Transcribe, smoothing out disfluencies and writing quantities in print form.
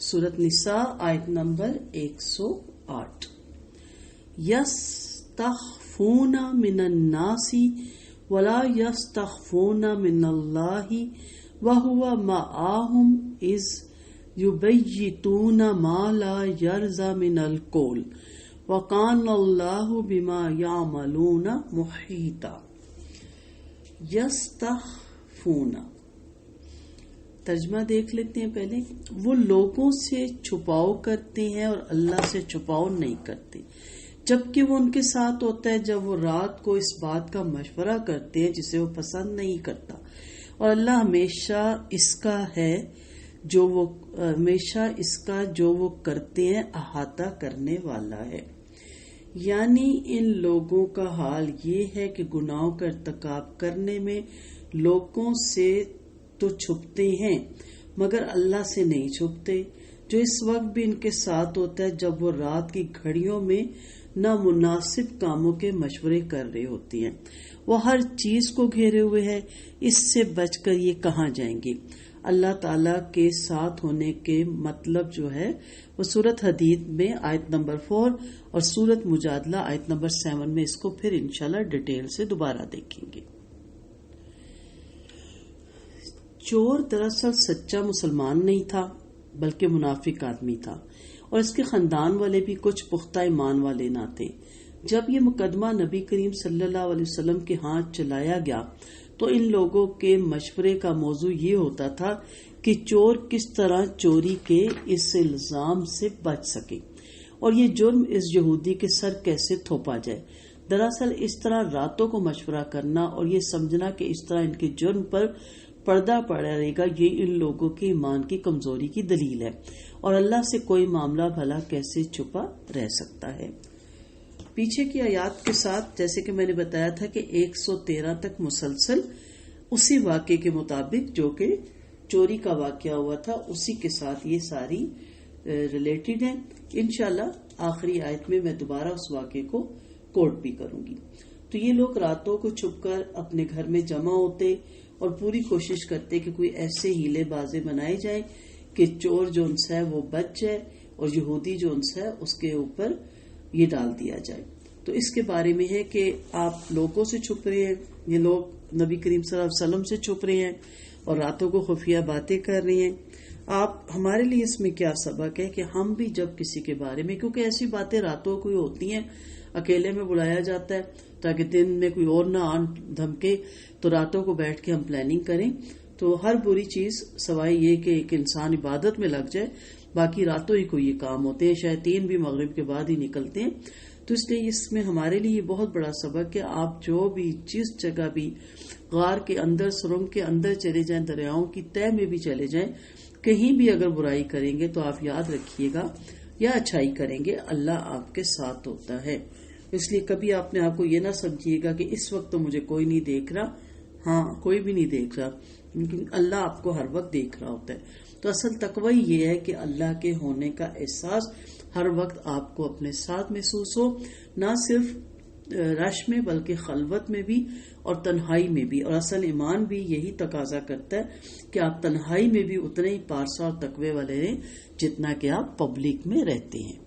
सूरत निसा आयत नंबर 108। यस्तख्फूना मिनन नासी वला यस्तख्फूना मिनल्लाहि वहुवा मआहुम इज युबय्यितूना मा ला यरज़ा मिनल कौल वकानल्लाहु बिमा यामलूना मुहीता। यस्तख्फूना तर्जमा देख लेते हैं पहले। वो लोगों से छुपाव करते हैं और अल्लाह से छुपाव नहीं करते, जबकि वो उनके साथ होता है जब वो रात को इस बात का मशवरा करते हैं जिसे वो पसंद नहीं करता, और अल्लाह हमेशा इसका जो वो करते हैं अहाता करने वाला है। यानी इन लोगों का हाल ये है कि गुनाहों का इर्तिकाब करने में लोगों से तो छुपते हैं मगर अल्लाह से नहीं छुपते, जो इस वक्त भी इनके साथ होता है जब वो रात की घड़ियों में नामुनासिब कामों के मशवरे कर रहे होती हैं। वो हर चीज को घेरे हुए है, इससे बचकर ये कहाँ जाएंगे। अल्लाह ताला के साथ होने के मतलब जो है वो सूरत हदीद में आयत नंबर 4 और सूरत मुजादला आयत नंबर 7 में इसको फिर इंशाल्लाह डिटेल से दोबारा देखेंगे। चोर दरअसल सच्चा मुसलमान नहीं था बल्कि मुनाफिक आदमी था, और इसके खानदान वाले भी कुछ पुख्ता ईमान वाले ना थे। जब ये मुकदमा नबी करीम सल्लल्लाहु अलैहि वसल्लम के हाथ चलाया गया तो इन लोगों के मशवरे का मौजू ये होता था कि चोर किस तरह चोरी के इस इल्जाम से बच सके और ये जुर्म इस यहूदी के सर कैसे थोपा जाए। दरअसल इस तरह रातों को मशवरा करना और ये समझना कि इस तरह इनके जुर्म पर पर्दा पड़ा रहेगा, ये इन लोगों के ईमान की कमजोरी की दलील है, और अल्लाह से कोई मामला भला कैसे छुपा रह सकता है। पीछे की आयात के साथ जैसे कि मैंने बताया था कि 113 तक मुसलसल उसी वाक़े के मुताबिक जो कि चोरी का वाक़या हुआ था उसी के साथ ये सारी रिलेटेड है। इंशाल्लाह आखिरी आयत में मैं दोबारा उस वाक़े को कोट भी करूंगी। तो ये लोग रातों को छुपकर अपने घर में जमा होते और पूरी कोशिश करते कि कोई ऐसे हीले बाजे बनाए जाए कि चोर जो उनसे है वो बच जाए और यहूदी जो उनसे है उसके ऊपर ये डाल दिया जाए। तो इसके बारे में है कि आप लोगों से छुप रहे हैं, ये लोग नबी करीम सल्लल्लाहु अलैहि वसल्लम से छुप रहे हैं और रातों को खुफिया बातें कर रहे हैं। आप हमारे लिए इसमें क्या सबक है कि हम भी जब किसी के बारे में, क्योंकि ऐसी बातें रातों को होती हैं, अकेले में बुलाया जाता है ताकि दिन में कोई और ना आन धमके, तो रातों को बैठ के हम प्लानिंग करें। तो हर बुरी चीज सवाई ये कि एक इंसान इबादत में लग जाए, बाकी रातों ही को ये काम होते हैं, शैतान भी मगरिब के बाद ही निकलते हैं। तो इसलिए इसमें हमारे लिए बहुत बड़ा सबक है। आप जो भी जिस जगह भी गार के अंदर, सुरंग के अंदर चले जाएं, दरियाओं की तह में भी चले जाएं, कहीं भी अगर बुराई करेंगे तो आप याद रखिएगा या अच्छाई करेंगे अल्लाह आपके साथ होता है। इसलिए कभी आपने आपको ये ना समझिएगा कि इस वक्त तो मुझे कोई नहीं देख रहा। हाँ, कोई भी नहीं देख रहा, लेकिन अल्लाह आपको हर वक्त देख रहा होता है। तो असल तकवा ये है कि अल्लाह के होने का एहसास हर वक्त आपको अपने साथ महसूस हो, ना सिर्फ रश में बल्कि खलवत में भी और तन्हाई में भी। और असल ईमान भी यही तकाजा करता है कि आप तन्हाई में भी उतने ही पारसा और तकवे वाले रहें जितना कि आप पब्लिक में रहते हैं।